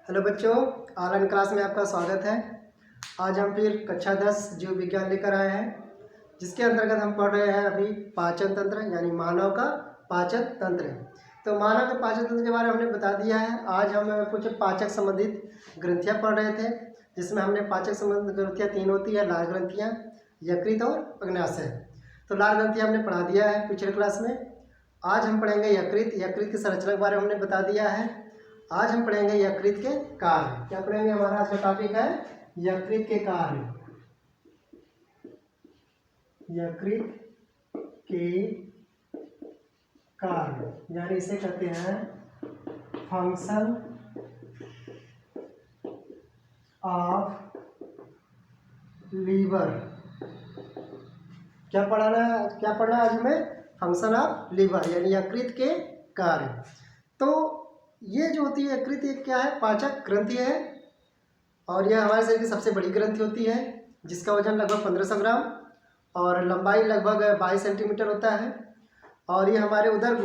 Hello बच्चों, online class में आपका स्वागत है। आज हम फिर कक्षा 10 जीव विज्ञान लेकर आए हैं, जिसके अंतर्गत हम पढ़ रहे हैं अभी पाचन तंत्र यानी मानव का पाचन तंत्र। तो मानव के पाचन तंत्र के बारे में हमने बता दिया है। आज हम कुछ पाचक संबंधित ग्रंथियाँ पढ़ रहे थे, जिसमें हमने पाचक संबंधित ग्रंथियाँ 3 होती है, लाल ग्रंथियाँ, यकृत और अग्न्याशय। तो लाल ग्रंथियाँ हमने पढ़ा दिया है पिछले क्लास में। आज हम पढ़ेंगे यकृत। यकृत की संरचना के बारे में हमने बता दिया है। आज हम पढ़ेंगे यकृत के कार्य। क्या पढ़ेंगे? हमारा आज का टॉपिक है यकृत के कार्य। यकृत के कार्य यानी इसे कहते हैं फंक्शन ऑफ लीवर। क्या पढ़ना आज हमें? फंक्शन ऑफ लीवर यानी यकृत के कार्य। तो ये जो होती है यकृत, ये क्या है? पाचक ग्रंथि है और यह हमारे शरीर की सबसे बड़ी ग्रंथि होती है, जिसका वजन लगभग 1500 ग्राम और लंबाई लगभग 22 सेंटीमीटर होता है। और ये हमारे उदर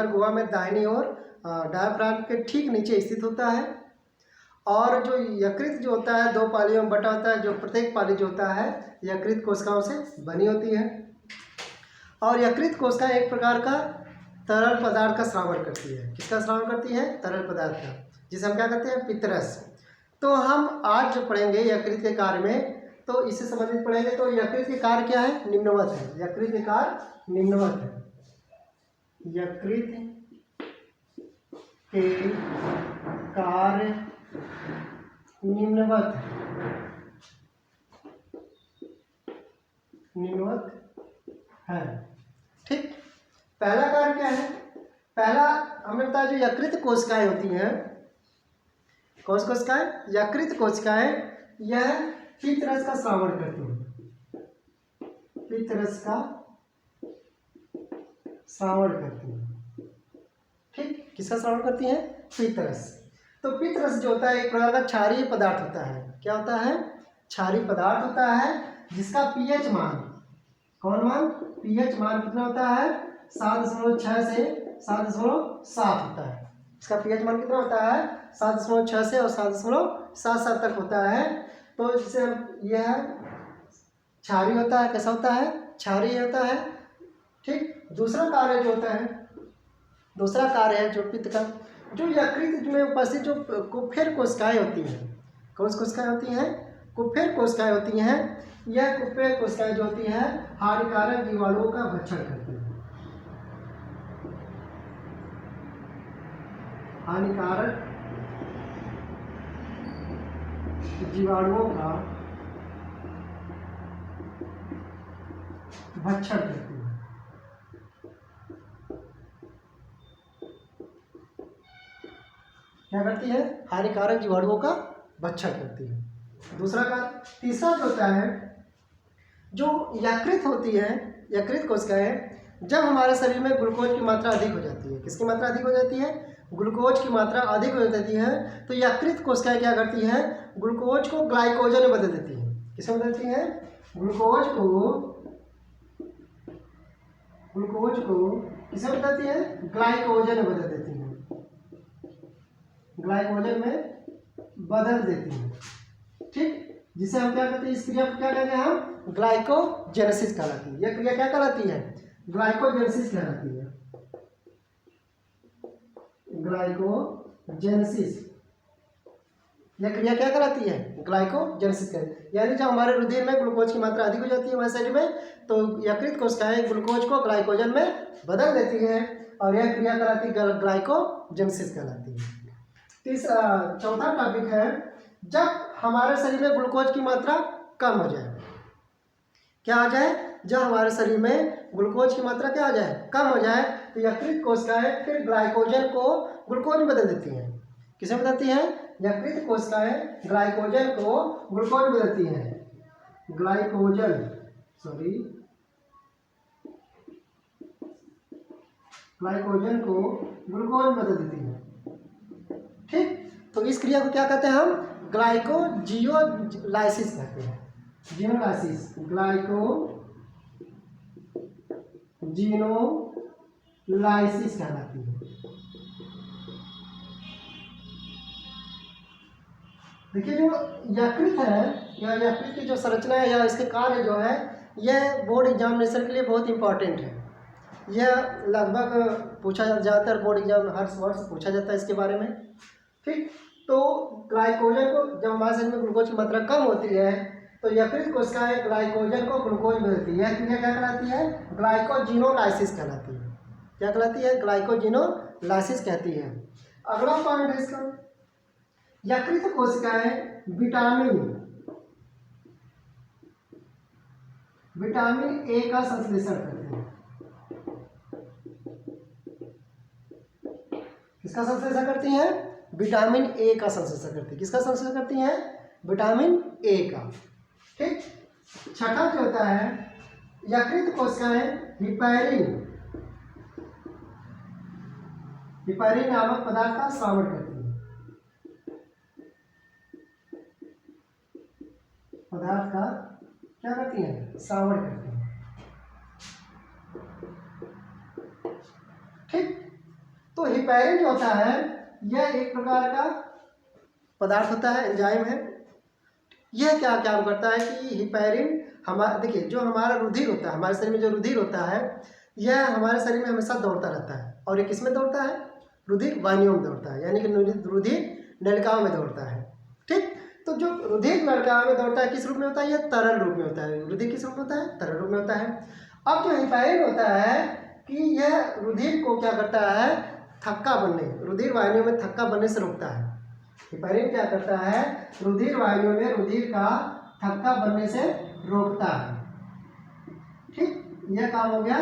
गुहा में दाहिनी ओर डायाफ्राम के ठीक नीचे स्थित होता है। और जो यकृत जो होता है 2 पालियों में बटा होता है, जो प्रत्येक पाली जो होता है यकृत कोशिकाओं से बनी होती है। और यकृत कोशिका एक प्रकार का तरल पदार्थ का स्रावन करती है। किसका स्रावन करती है? तरल पदार्थ का, जिसे हम क्या कहते हैं? पित्तरस। तो हम आज जो पढ़ेंगे यकृत के कार्य में, तो इससे संबंधित पढ़ेंगे। तो यकृत के कार्य क्या है? निम्नवत है। यकृत के कार्य निम्नवत है। यकृत के कार्य निम्नवत है। ठीक, पहला कार्य क्या है? पहला हमने बताया जो यकृत कोशिकाएं होती हैं, कौन सी कोशिकाएं? यकृत कोशिकाएं, यह पित्तरस का स्रावन करती हैं। पित्तरस का श्रावण करती हैं। ठीक, किसका श्रावण करती हैं? पित्तरस। तो पित्तरस जो होता है एक प्रकार का क्षारीय पदार्थ होता है। क्या होता है? क्षारीय पदार्थ होता है, जिसका पीएच मान, कौन मान? पीएच मान कितना होता है? 7.6 से 7.7 होता है। इसका पीएच मान कितना होता है? 7.6 से और 7.77 तक होता है। तो जिसे यह क्षारीय होता है। कैसा होता है? क्षारीय होता है। ठीक, दूसरा कार्य जो होता है, दूसरा कार्य है जो पित्त का, जो यकृत में उपस्थित जो कुफेर कोशिकाएं होती हैं, कौन सी कोशिकाएं होती हैं? कुफेर कोशिकाएं होती हैं। यह कुफेर कोशिकाएं जो होती हैं हानिकारक जीवाणुओं का भक्षण करती हैं। हानिकारक जीवाणुओं का भक्षण करती है। क्या करती है? हानिकारक जीवाणुओं का भक्षण करती है। दूसरा का तीसरा जो होता है, जो यकृत होती है, यकृत कोशिकाएं, जब हमारे शरीर में ग्लूकोज की मात्रा अधिक हो जाती है। किसकी मात्रा अधिक हो जाती है? ग्लूकोज की मात्रा अधिक हो जाती है। तो यकृत कोशिकाएं क्या करती हैं? ग्लूकोज को ग्लाइकोजन में बदल देती हैं। किसमें बदलती हैं? ग्लूकोज को किसमें बदलती है? ग्लाइकोजन में बदल देती हैं। ग्लाइकोजन में बदल देती है। ठीक, जिसे हम क्या कहते हैं? इस क्रिया को क्या कहते हैं? हम ग्लाइकोजेनेसिस कहलाती है। यह क्रिया क्या कहलाती है? ग्लाइकोजेनेसिस कहलाती है। ग्लाइकोजेनेसिस, यह क्रिया क्या कहलाती है? ग्लाइकोजेनेसिस कहलाती है। यानी जब हमारे रुधिर में ग्लूकोज की मात्रा अधिक हो जाती है हमारे शरीर में, तो यकृत कोशिकाएं ग्लूकोज को ग्लाइकोजन में बदल देती है और यह क्रिया कहलाती है ग्लाइकोजेनेसिस कहलाती है। चौथा टॉपिक है, जब हमारे शरीर में ग्लूकोज की मात्रा कम हो जाए। क्या हो जाए? जब हमारे शरीर में ग्लूकोज की मात्रा क्या हो जाए? कम हो जाए, तो यकृत कोशिकाएं फिर ग्लाइकोजन को ग्लूकोज में बदल देती हैं। किसे बदलती हैं? यकृत कोशिकाएं ग्लाइकोजन को ग्लूकोज में बदलती हैं। ग्लाइकोजन को ग्लूकोज में बदल देती हैं। ठीक, तो इस क्रिया को क्या कहते हैं? हम ग्लाइकोजियोलाइसिस कहते हैं। जीनोलाइसिस, ग्लाइकोजिनोलाइसिस कहलाती है। देखिए जो यकृत है या यकृत की जो संरचना है या इसके कार्य जो है, यह बोर्ड एग्जामिनेशन के लिए बहुत इंपॉर्टेंट है। यह लगभग पूछा ज़्यादातर बोर्ड एग्जाम हर वर्ष पूछा जाता है इसके बारे में। ठीक, तो ग्लाइकोजन को जब हमारे शरीर में ग्लूकोज की मात्रा कम होती है तो यकृत कोशिकाएं ग्लाइकोजन को ग्लूकोज में बदलती है। क्रिया क्या कहलाती है? ग्लाइकोजिनोलाइसिस कहलाती है। क्या कहलाती है? ग्लाइकोजिनोलाइसिस कहती है। अगला पॉइंट है इसका, यकृत कोशिकाएं विटामिन ए का संश्लेषण करते हैं। किसका संश्लेषण करती हैं? विटामिन ए का संश्लेषण करती है। किसका संश्लेषण करती हैं? विटामिन ए का। ठीक, छठा जो होता है, यकृत कोशिकाएं हिपैरिन नामक पदार्थ का श्रावण करती है। पदार्थ का क्या करती है? श्रावण करती है। ठीक, तो हिपैरिन जो होता है यह एक प्रकार का पदार्थ होता है, एंजाइम है। यह क्या काम करता है कि हिपैरिन हमारा, देखिए जो हमारा रुधिर होता है, हमारे शरीर में जो रुधिर होता है यह हमारे शरीर में हमेशा दौड़ता रहता है। और ये किस में दौड़ता है? रुधिर वाहिनियों में दौड़ता है, यानी कि रुधिर नलिकाओं में दौड़ता है। ठीक, तो जो रुधिर नलिकाओं में दौड़ता है किस रूप में होता है? यह तरल रूप में होता है। रुधिर किस रूप में होता है? तरल रूप में होता है। अब जो हिपैरिन होता है कि यह रुधिर को क्या करता है? थक्का बनने, रुधिर वाहिनियों में थक्का बनने से रोकता है। हिपैरिन क्या करता है? रुधिर वाहिनियों में रुधिर का थक्का बनने से रोकता है। ठीक, यह काम हो गया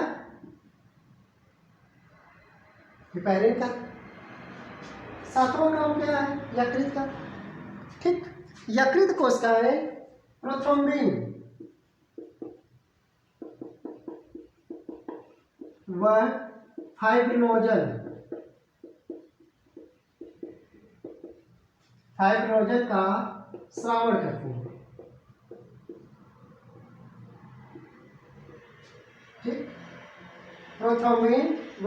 हिपैरिन का। सातवां काम क्या है? यकृत का। ठीक, यकृत कोशिकाएं प्रोथ्रोम्बिन व फाइब्रिनोजन का श्रावण करती है। ठीक, प्रोथ्रोम्बिन व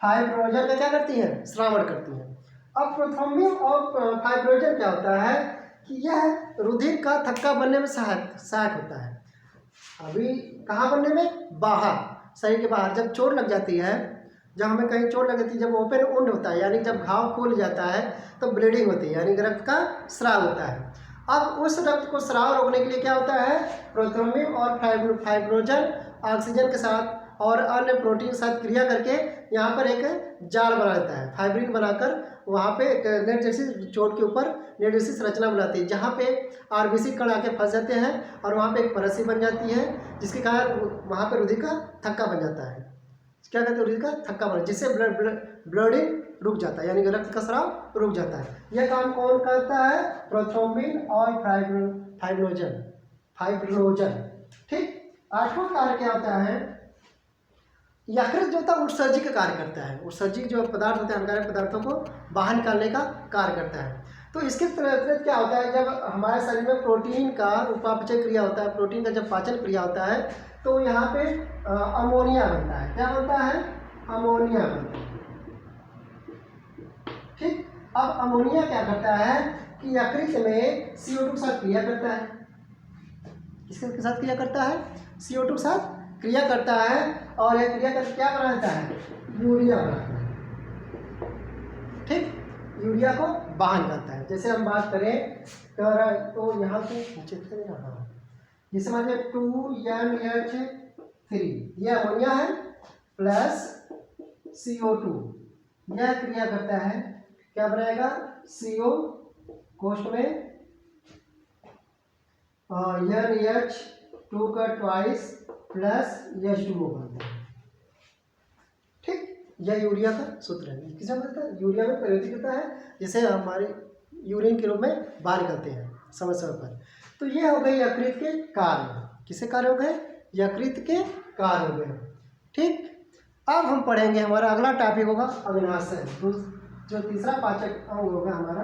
फाइब्रिनोजन का क्या करती है? श्रावण करती है। अब प्रोथ्रोम्बिन और फाइब्रिनोजन क्या होता है कि यह रुधिर का थक्का बनने में सहायक होता है। अभी कहाँ बनने में? बाहर, शरीर के बाहर। जब चोट लग जाती है, जब हमें कहीं चोट लग जाती है, जब ओपन वुंड होता है, यानी जब घाव खुल जाता है तो ब्लीडिंग होती है, यानी रक्त का स्राव होता है। अब उस रक्त को स्राव रोकने के लिए क्या होता है? प्रोथ्रोम्बिन और फाइब्रिनोजन ऑक्सीजन के साथ और अन्य प्रोटीन के साथ क्रिया करके यहाँ पर एक जाल बना लेता है। फाइब्रिन बनाकर वहाँ पे एक नेट जैसी चोट के ऊपर नेट जैसी संरचना बनाती है, जहाँ पे आरबीसी कण आके फंस जाते हैं और वहाँ पे एक परसी बन जाती है, जिसके कारण वहाँ पे रुधिर का थक्का बन जाता है। क्या कहते हैं? रुधिर का थक्का बन, जिससे ब्लडिंग रुक जाता है, यानी कि रक्त का स्राव रुक जाता है। यह काम कौन करता है? प्रोथ्रोम्बिन और फाइब्रिनोजन। ठीक, आठवां कार्य क्या होता है? यकृत जो होता है उत्सर्जी का कार्य करता है। उत्सर्जी जो पदार्थ होते हैं, हानिकारक पदार्थों को बाहर निकालने का कार्य करता है। तो इसके तहत क्या होता है? जब हमारे शरीर में प्रोटीन का उपापचय क्रिया होता है, प्रोटीन का जब पाचन क्रिया होता है तो यहाँ पे अमोनिया बनता है। क्या बनता है? अमोनिया बनता है। ठीक, अब अमोनिया क्या करता है कि यकृत में CO2 के साथ क्रिया करता है। किसके साथ क्रिया करता है? CO2 के साथ क्रिया करता है और यह क्रिया करके क्या बनाता है? यूरिया बनाता है। ठीक, यूरिया को बाहर निकालता है। जैसे हम बात करें तो यहाँ पे नीचे जैसे मान लीजिए 2NH3 यह अमोनिया है प्लस CO2, यह क्रिया करता है, क्या बनाएगा? CO कोष्ठ में NH2 का ट्वाइस प्लस H2O बनता है। ठीक, यह यूरिया का सूत्र है। किसमें बनता है? यूरिया में परिवर्तित होता है, जिसे हमारे यूरिन के रूप में बाहर निकलते हैं समय समय पर। तो ये हो गए यकृत के कार्य। किसके कार्य हो गए? यकृत के कार्य हो गए। ठीक, अब हम पढ़ेंगे, हमारा अगला टॉपिक होगा अग्नाशय। जो तीसरा पाचक अंग होगा हमारा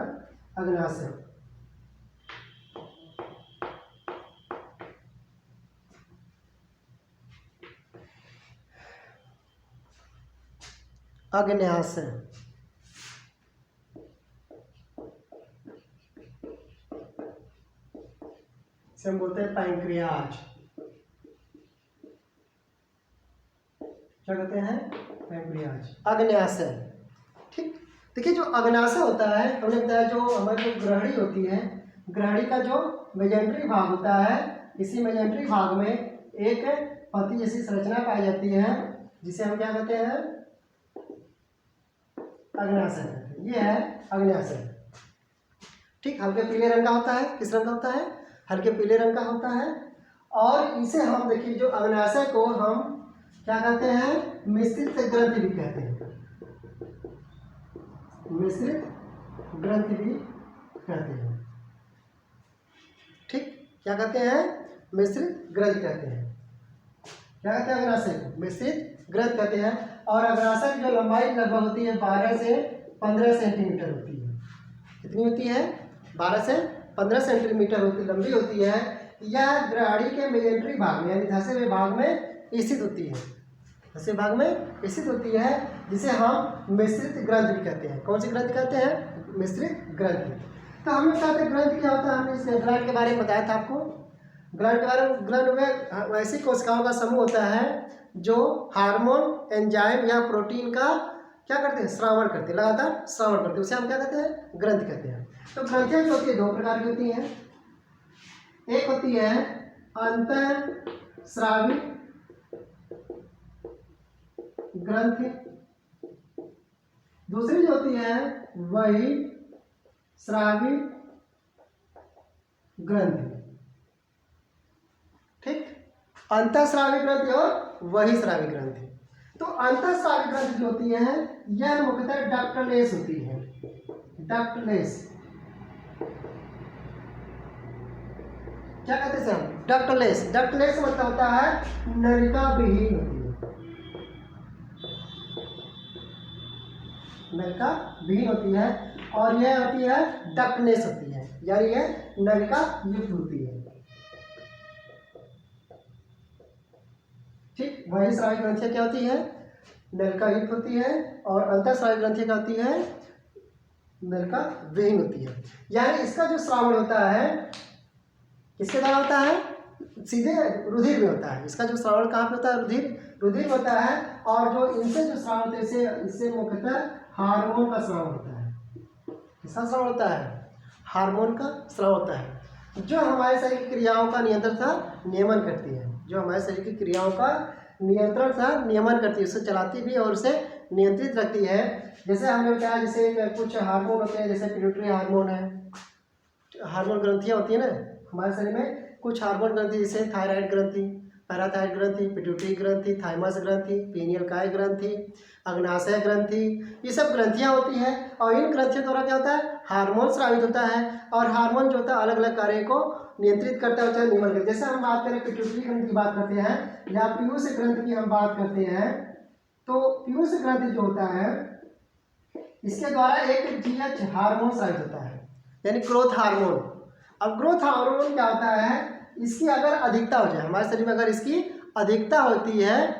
अग्नाशय। अग्नाशय इसे हम बोलते हैं पैंक्रियाज। क्या कहते हैं? पैंक्रियाज। अग्न्याशय। ठीक, देखिए जो अग्न्याशय होता है, हमने बताया जो हमारी जो ग्रहणी होती है, ग्रहणी का जो मेजेंट्री भाग होता है, इसी मेजेंट्री भाग में एक पत्ती जैसी संरचना पाई जाती है जिसे हम क्या कहते हैं? अग्न्याशय कहते हैं। ये है अग्न्याशय। ठीक, हल्के पीले रंग का होता है। किस रंग का होता है? हल्के पीले रंग का होता है। और इसे हम देखिए जो अग्न्याशय को हम क्या कहते हैं? मिश्रित ग्रंथि भी कहते हैं। मिश्रित ग्रंथि भी कहते हैं। ठीक, क्या कहते हैं? मिश्रित ग्रंथि कहते हैं। क्या कहते हैं अग्न्याशय को? मिश्रित ग्रंथि कहते हैं। और अग्न्याशय की जो लंबाई लगभग होती है 12 से 15 सेंटीमीटर होती है। कितनी होती है? 12 से 15 सेंटीमीटर होती लंबी होती है। यह ग्रहणी के मेजेंट्री भाग में यानी धसे भाग में स्थित होती है। धसे भाग में स्थित होती है जिसे हम मिश्रित ग्रंथि भी कहते हैं। कौन सी ग्रंथि कहते हैं? मिश्रित ग्रंथि। तो हमने कहा था ग्रंथि क्या होता है, हमने इस ग्रंथि के बारे में बताया था आपको। ग्रंथि के बारे में, ग्रंथि में ऐसी कोशिकाओं का समूह होता है जो हार्मोन, एंजाइम या प्रोटीन का क्या करते हैं? श्रावण करते हैं, लगातार श्रावण करते हैं। उसे हम क्या कहते हैं? ग्रंथि कहते हैं। तो ग्रंथियां जो होती है 2 प्रकार की होती हैं। एक होती है अंतःस्रावी ग्रंथि, दूसरी जो होती है वही स्रावी ग्रंथि। ठीक, अंतःस्रावी ग्रंथि और वही स्रावी ग्रंथि। तो अंतःस्रावी ग्रंथि जो होती है यह मुख्यतः डक्टलेस होती है। डक्टलेस, क्या कहते हैं हम? डक्टलेस। डक्टलेस मतलब होता है नलिका विहीन होती है। नलिका विहीन होती है। और यह होती है डक्टनेस होती है, यानी यह नलिका युक्त होती है। ठीक, वही स्रावी ग्रंथियां क्या होती है? नलिका युक्त होती है। और अंतःस्रावी ग्रंथियां क्या होती है? नलिका विहीन होती है। यानी इसका जो श्रावण होता है किसके द्वारा होता है? सीधे रुधिर में होता है। इसका जो श्रावण कहाँ पे होता है? रुधिर में होता है। और जो इनसे जो श्रावण होता है इससे मुख्यतः हार्मोन का श्रावण होता है। किसका श्रावण होता है? हार्मोन का श्रावण होता है, जो हमारे शरीर की क्रियाओं का नियंत्रण तथा नियमन करती है। जो हमारे शरीर की क्रियाओं का नियंत्रण तथा नियमन करती है, उसे चलाती भी और उसे नियंत्रित रखती है। जैसे हमने बताया, जैसे कुछ हार्मोन होते हैं, जैसे पिट्यूटरी हार्मोन है, हार्मोन ग्रंथियाँ होती है ना हमारे शरीर में। कुछ हार्मोन ग्रंथि जैसे थायराइड ग्रंथि, पैराथाइड ग्रंथि, पिट्यूटरी ग्रंथि, थाइमस ग्रंथि, पीनियल काय ग्रंथि, अग्न्याशय ग्रंथि, ये सब ग्रंथियाँ होती हैं। और इन ग्रंथियों द्वारा क्या होता है? हार्मोन स्रावित होता है। और हार्मोन जो होता है अलग अलग कार्य को नियंत्रित करता है, नियमन करता है। जैसे हम बात करें पिट्यूटरी ग्रंथि की बात करते हैं या पीयूष ग्रंथि की हम बात करते हैं, तो पीयूष ग्रंथि जो होता है इसके द्वारा एक जीएच हार्मोन स्रावित होता है, यानी ग्रोथ हार्मोन। अब ग्रोथ हार्मोन क्या होता है? इसकी अगर अधिकता हो जाए हमारे शरीर में, अगर इसकी अधिकता होती है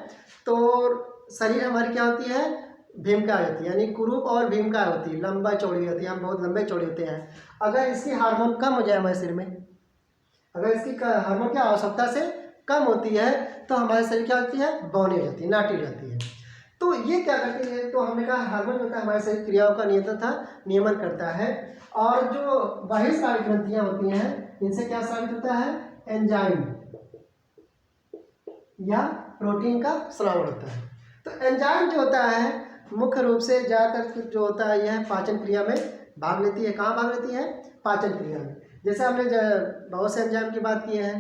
तो शरीर हमारी क्या होती है? भीमकाय होती है, यानी कुरूप और भीमकाय होती है, लंबा चौड़ी होती है, हम बहुत लंबे चौड़े होते हैं। अगर इसकी हार्मोन कम हो जाए हमारे शरीर में, अगर इसकी हार्मोन की आवश्यकता से कम होती है तो हमारे शरीर क्या होती है? बौनी हो जाती है, नाटी हो जाती है। तो ये क्या करती है? तो हमने कहा हार्मोन होता है हमारे शरीर क्रियाओं का नियंत्रण था, नियमन करता है। और जो बहिस्रावी ग्रंथियां होती हैं इनसे क्या साबित होता है? एंजाइम या प्रोटीन का स्रावण होता है। तो एंजाइम जो होता है मुख्य रूप से ज़्यादातर जो होता है यह पाचन क्रिया में भाग लेती है। कहाँ भाग लेती है? पाचन क्रिया में। जैसे हमने बहुत से एंजाइम की बात की है,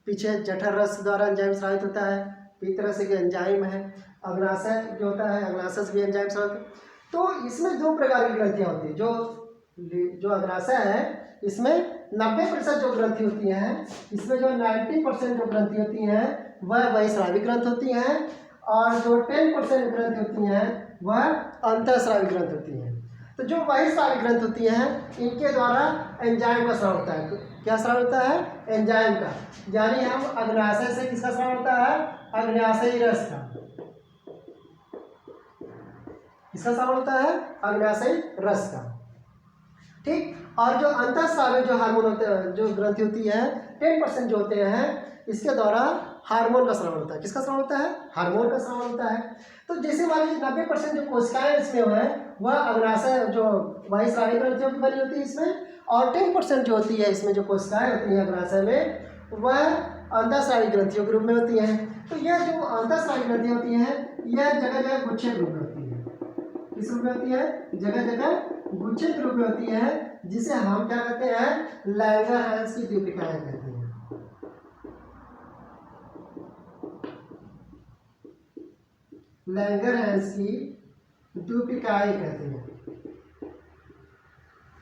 पीछे जठर रस द्वारा एंजाइम स्रावित होता है, पित्त रस एक एंजाइम है, अग्न्याशय जो होता है अग्न्याशय से भी एंजाइम स्रावित। तो इसमें 2 प्रकार की ग्रंथियाँ होती है। जो अग्न्याशय है इसमें 90% जो ग्रंथि होती हैं, इसमें जो 90% जो ग्रंथि होती हैं वह बहिस्रावी ग्रंथि होती हैं। और जो 10% ग्रंथि होती हैं वह अंतःस्रावी ग्रंथि होती हैं। तो जो बहिस्रावी ग्रंथि होती हैं इनके द्वारा एंजाइम का स्राव होता है। क्या स्राव होता है? एंजाइम का। यानी हम अग्न्याशय से किसका स्राव होता है? अग्न्याशयी रस का। किसका स्राव होता है? अग्न्याशयी रस का। ठीक, और जो अंतःस्रावी जो हार्मोन होते हैं, जो ग्रंथि होती है 10% जो होते हैं, इसके द्वारा हार्मोन का स्राव होता है। किसका स्राव होता है? हार्मोन का स्राव होता है। तो जैसे मान लीजिए 90% जो कोशिकाएं इसमें है वह अग्नाशय जो बहिस्रावी ग्रंथियों की बनी होती है इसमें, और 10% जो होती है इसमें जो कोशिकाएं होती हैं अग्नाशय में वह अंतःस्रावी ग्रंथियों के रूप में होती हैं। तो यह जो अंतःस्रावी ग्रंथि होती हैं यह जगह जगह गुच्छे के रूप में होती है। किस रूप में होती है? जगह जगह गुच्छे के रूप में होती है, जिसे हम क्या कहते हैं? लैंगरहैंस की द्वीपिकाएं कहते हैं। लैंगरहैंस की द्वीपिकाएं कहते हैं।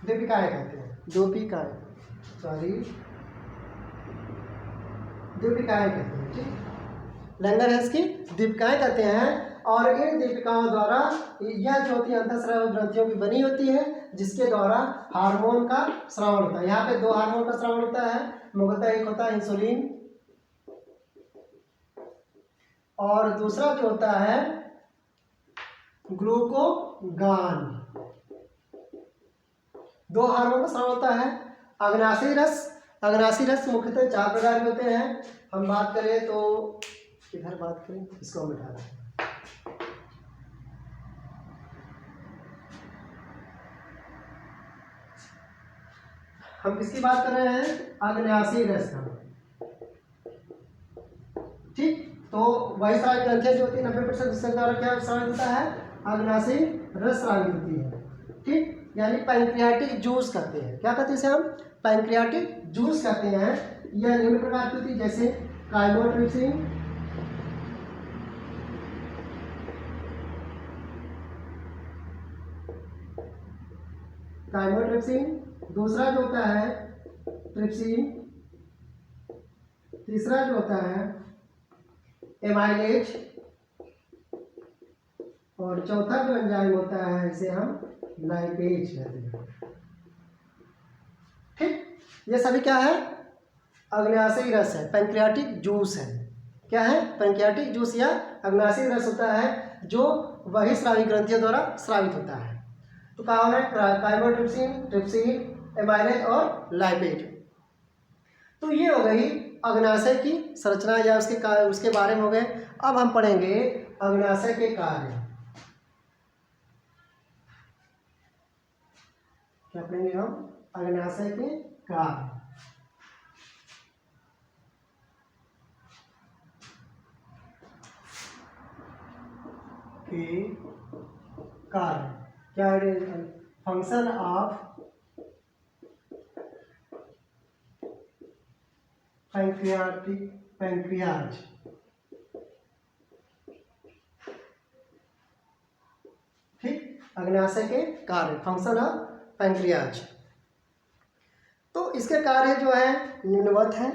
द्वीपिकाएं कहते हैं, द्वीपिकाएं, सॉरी, द्वीपिकाएं कहते हैं। ठीक, लैंगरहैंस की द्वीपिकाएं कहते हैं। और इन दीपिकाओं द्वारा यह जो होती है अंतःस्रावी ग्रंथियों की बनी होती है, जिसके द्वारा हार्मोन का स्रावन होता है। यहाँ पे 2 हार्मोन का स्रावन होता है, मुख्यतः एक होता है इंसुलिन और दूसरा जो होता है ग्लूकोगान। 2 हार्मोन का स्राव होता है। अग्नाशयी रस, अग्नाशयी रस मुख्यतः 4 प्रकार के होते हैं। हम बात करें तो इधर बात करें, इसको हम मिटा दें। हम किसकी बात कर रहे हैं? अग्नाशयी रस का। ठीक, तो वही स्रावित ग्रंथियां जो होती है 90% जिसके द्वारा क्या स्रावित होता है? अग्नाशयी रस स्रावित होती है। ठीक, यानी पैंक्रियाटिक जूस कहते हैं। क्या कहते हैं इसे हम? पैंक्रियाटिक जूस कहते हैं। यह निम्न प्रकार की होती है, जैसे काइमोट्रिप्सिन, काइमोट्रिप्सिन, दूसरा जो होता है ट्रिप्सिन, तीसरा जो होता है एमाइलेज, और चौथा जो एंजाइम होता है इसे हम लाइपेज कहते हैं। ठीक, ये सभी क्या है? अग्नाशयी रस है, पैंक्रियाटिक जूस है। क्या है? पैंक्रियाटिक जूस या अग्नाशयी रस होता है जो बहिस्रावी ग्रंथियों द्वारा स्रावित होता है। तो कहा है काइमोट्रिप्सिन, ट्रिप्सिन, एमाइलेज और लाइपेज। तो ये हो गई अग्नाशय की संरचना या उसके बारे में हो गए। अब हम पढ़ेंगे अग्नाशय के कार्य। क्या पढ़ेंगे हम? अग्नाशय के कार्य। के कार्य क्या है? Function of pancreas. ठीक, अग्नाशय के कार्य, फंक्शन ऑफ पैंक्रियाज। तो इसके कार्य जो है निम्नवत है।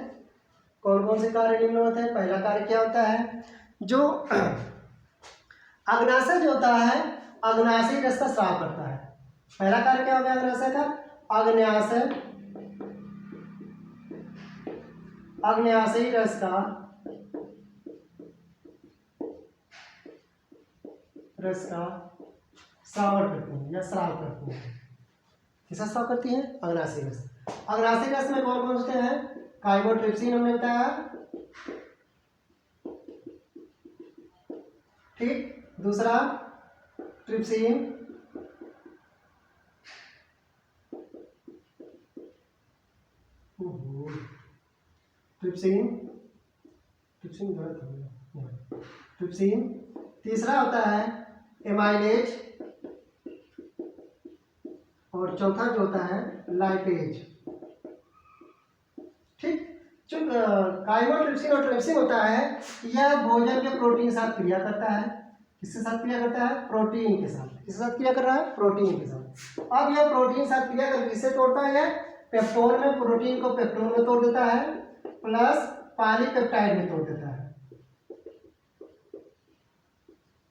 कौन कौन से कार्य निम्नवत है? पहला कार्य क्या होता है? जो अग्नाशय जो होता है अग्नाशयी रस का स्राव करता है। पहला कार्य क्या होगा अग्नाशय का? अग्नाशयी रस का स्रावन करती है या स्राव करती है। किसका स्राव करती है? अग्नाशयी रस। अग्नाशयी रस में कौन कौन होते हैं? काइमोट्रिप्सिन हमने बताया। ठीक, दूसरा ट्रिप्सिन, ट्रिप्सिन, तीसरा होता है एमाइलेज, और चौथा जो होता है लाइपेज। ठीक, जो काइमोट्रिप्सिन और ट्रिप्सिन होता है यह भोजन के प्रोटीन के साथ क्रिया करता है। किसके साथ क्रिया करता है? प्रोटीन के साथ। किसके साथ क्रिया कर रहा है? प्रोटीन के साथ। अब यह प्रोटीन के साथ क्रिया करके किससे तोड़ता है? पेप्टोन में, प्रोटीन को पेप्टोन में तोड़ देता है, प्लस पॉलीपेप्टाइड में तोड़ देता है।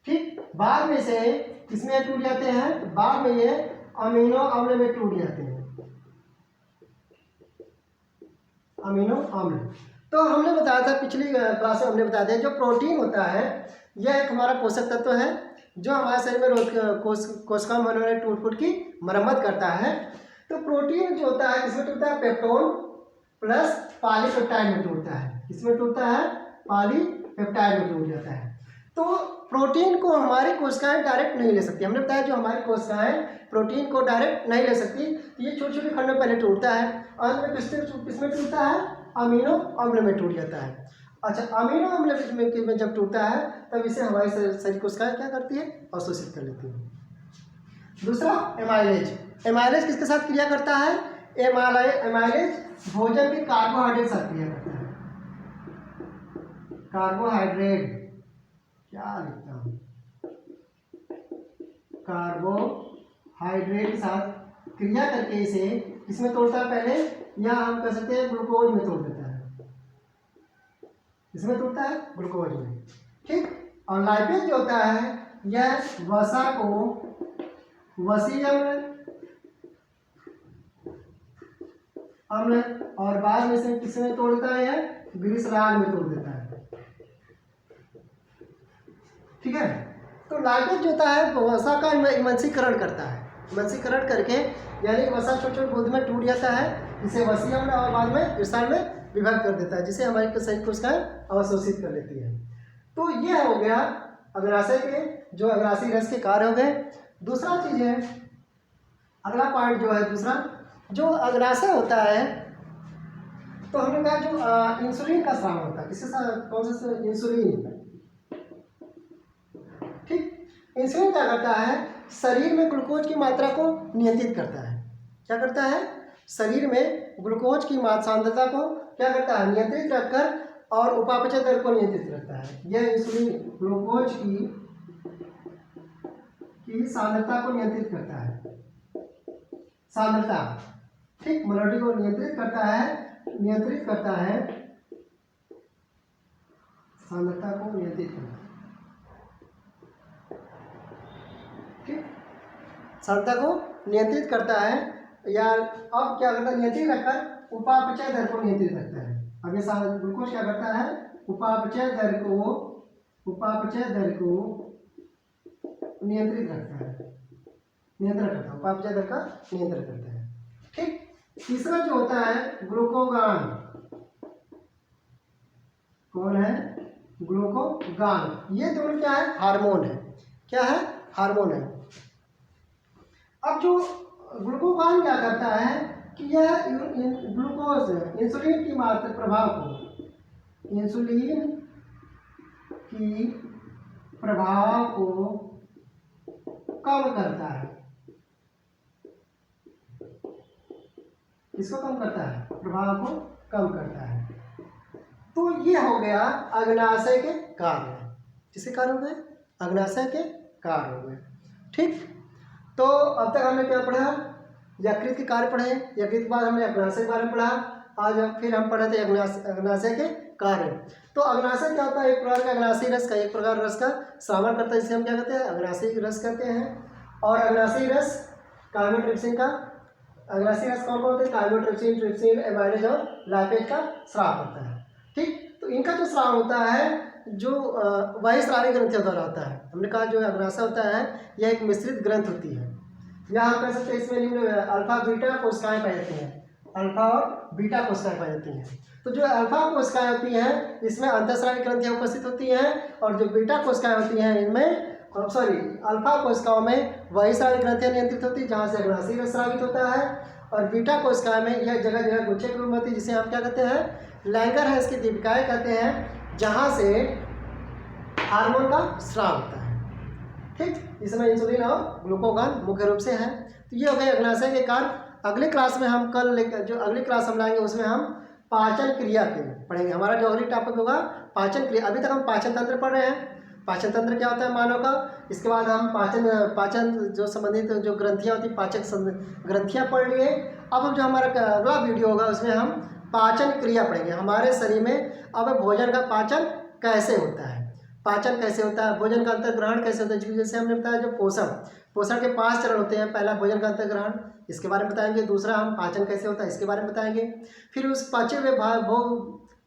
ठीक, बाद में से किसमें टूट जाते हैं? बाद में ये अमीनो अम्ल में टूट जाते हैं। अमीनो अम्ल। तो हमने बताया था पिछली क्लास में, हमने बताया था जो प्रोटीन होता है यह एक हमारा पोषक तत्व है जो हमारे शरीर में कोशिकाओं में होने वाले टूट फूट की मरम्मत करता है। तो प्रोटीन जो होता है इसमें टूटता है पेप्टोन प्लस पॉलीपेप्टाइड में टूटता है। इसमें टूटता है पॉलीपेप्टाइड में टूट जाता है। तो प्रोटीन को हमारी कोशिकाएं डायरेक्ट नहीं ले सकती। हमने बताया जो हमारी कोशिकाएं प्रोटीन को डायरेक्ट नहीं ले सकती, तो ये छोटे छोटे खंड में पहले टूटता है और में किसमें टूटता है, अमीनो अम्ल में टूट जाता है। अच्छा, अमीनो अम्ल में जब टूटता है तब इसे हमारी शरीर कोशिकाएं क्या करती है, अवशोषित कर लेती है। दूसरा एमाइलेज। एमाइलेज किसके साथ क्रिया करता है, एमाइलेज भोजन के कार्बोहाइड्रेट साथ क्रिया करता है। कार्बोहाइड्रेट क्या लिखता हूँ, कार्बोहाइड्रेट के साथ क्रिया करके इसे किसमें तोड़ता है पहले, या हम कह सकते हैं ग्लूकोज में तोड़ देता है। इसमें तोड़ता है ग्लूकोज में, ठीक। और लाइपेज जो होता है यह वसा को वसीय अम्ल और बाद में से किसमें तोड़ता है, ग्लिसरॉल में तोड़ देता है, ठीक है। तो लाइपेज जो होता है वसा का इमंसीकरण करता है, इमंसीकरण करके यानी वसा छोटे छोटे बूंद में टूट जाता है, इसे वसीय अम्ल और बाद में ग्लिसरॉल में विभाजित कर देता है, जिसे हमारी शरीर कोशिकाएं अवशोषित कर लेती है। तो ये हो गया अग्नाशय के जो अग्नाशयी रस के कार्य हो गए। दूसरा चीज है, अगला पॉइंट जो है दूसरा, जो अग्नाशय होता है तो हमने कहा जो इंसुलिन का स्राव होता है, किसके साथ, कौन सा, इंसुलिन, ठीक। इंसुलिन क्या करता है, शरीर में ग्लूकोज की मात्रा को नियंत्रित करता है। क्या करता है, शरीर में ग्लूकोज की सांद्रता को क्या करता है, नियंत्रित रखकर और उपापचय दर को नियंत्रित रखता है। यह इंसुलिन ग्लूकोज की सांद्रता को नियंत्रित करता है, सांद्रता, ठीक, मोलारिटी को नियंत्रित करता है, सांद्रता को नियंत्रित करता है, ठीक, सांद्रता को नियंत्रित करता है। या अब क्या करता है, नियंत्रित रखकर उपापचय दर को नियंत्रित रखता है। अब ये ग्लूकोज क्या करता है, उपापचय दर को नियंत्रित रखता है, नियंत्रण करता है, उपापचय दर का नियंत्रण करता है, ठीक। तीसरा जो होता है ग्लूकोगान, कौन है, ग्लूकोगान। ये दोनों क्या है, हार्मोन है, क्या है, हार्मोन है। अब जो ग्लूकोगान क्या करता है कि यह ग्लूकोज इंसुलिन की मात्रा प्रभाव को, इंसुलिन की प्रभाव को कम करता है। किसको कम करता है, प्रभाव को कम करता है। तो ये हो गया अग्नाशय के कार्य, किसके कार्य हो गए, अग्नाशय के कार्य हो गए, ठीक। तो अब तक हमने क्या पढ़ा, यकृत के कार्य पढ़े, यकृत के बाद हमने अग्नाशय के बारे में पढ़ा। आज फिर हम पढ़े थे अग्नाशय के कार्य। तो अग्नाशय क्या होता है, एक प्रकार का अग्नाशयी रस का, एक प्रकार रस का श्रावण करता है, जिसे हम क्या कहते हैं, अग्नाशयी रस कहते हैं। और अग्नाशयी रस कार्बोट्रिप्सिन का, अग्नाशयी रस कौन कौन होते हैं, कार्बोट्रिप्सिन, ट्रिप्सिन, एमाइलेज और लाइपेज का स्राव होता है, ठीक। तो इनका जो स्राव होता है जो वही स्रावी ग्रंथियों द्वारा होता है। हमने कहा जो अग्नाशय होता है यह एक मिश्रित ग्रंथ होती है। या हम कह सकते हैं इसमें निम्न अल्फा बीटा कोशिकाएं पाई जाती हैं, अल्फा और बीटा कोशिकाएं पाई जाती हैं। तो जो अल्फा कोशिकाएं होती हैं इसमें अंतःस्रावी ग्रंथियां उपस्थित होती हैं, और जो बीटा कोशिकाएं होती हैं इनमें अल्फा कोशिकाओं में वही स्रावी ग्रंथियां नियंत्रित होती है जहाँ से अग्नाशयी रस स्रावित होता है। और बीटा कोशिकाएं में यह जगह जगह गुच्छे के रूप में होती है, जिसे हम क्या कहते हैं, लैंगर है इसकी दीपिकाएँ कहते हैं, जहाँ से हार्मोन का स्राव होता है, ठीक। इसमें इंसुलिन और ग्लूकोगान मुख्य रूप से है। तो ये हो गए अग्नाशय के कार्य। अगले क्लास में हम कल लेकर जो अगली क्लास हम लाएंगे उसमें हम पाचन क्रिया के पढ़ेंगे। हमारा जो अगली टॉपिक होगा पाचन क्रिया। अभी तक हम पाचन तंत्र पढ़ रहे हैं, पाचन तंत्र क्या होता है मानव का। इसके बाद हम पाचन जो संबंधित जो ग्रंथियाँ होती हैं, पाचक ग्रंथियाँ पढ़ लिए। अब हम जो हमारा अगला वीडियो होगा उसमें हम पाचन क्रिया पढ़ेंगे। हमारे शरीर में अब भोजन का पाचन कैसे होता है, पाचन कैसे होता है, भोजन का अंतर्ग्रहण कैसे होता है। जैसे हमने बताया जो पोषण के 5 चरण होते हैं। पहला भोजन का अंतर्ग्रहण, इसके बारे में बताएंगे। दूसरा हम पाचन कैसे होता है इसके बारे में बताएंगे। फिर उस पचे हुए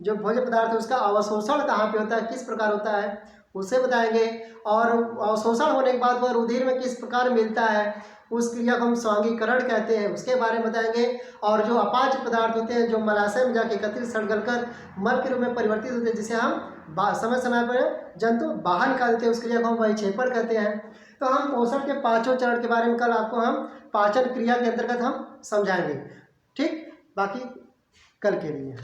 जो भोज्य पदार्थ है उसका अवशोषण कहाँ पे होता है, किस प्रकार होता है, उसे बताएंगे। और अवशोषण होने के बाद वह रुधिर में किस प्रकार मिलता है, उस क्रिया को हम स्वांगीकरण कहते हैं, उसके बारे में बताएंगे। और जो अपाच्य पदार्थ होते हैं जो मलाशय में जाके एकत्रित सड़गलकर मल के रूप में परिवर्तित होते हैं, जिसे हम समय समय पर जंतु बाहर निकाल देते हैं, उस क्रिया को हम वहिक्षेपण कहते हैं। तो हम पोषण के पांचों चरण के बारे में कल आपको हम पाचन क्रिया के अंतर्गत हम समझाएंगे। ठीक, बाकी कल के लिए।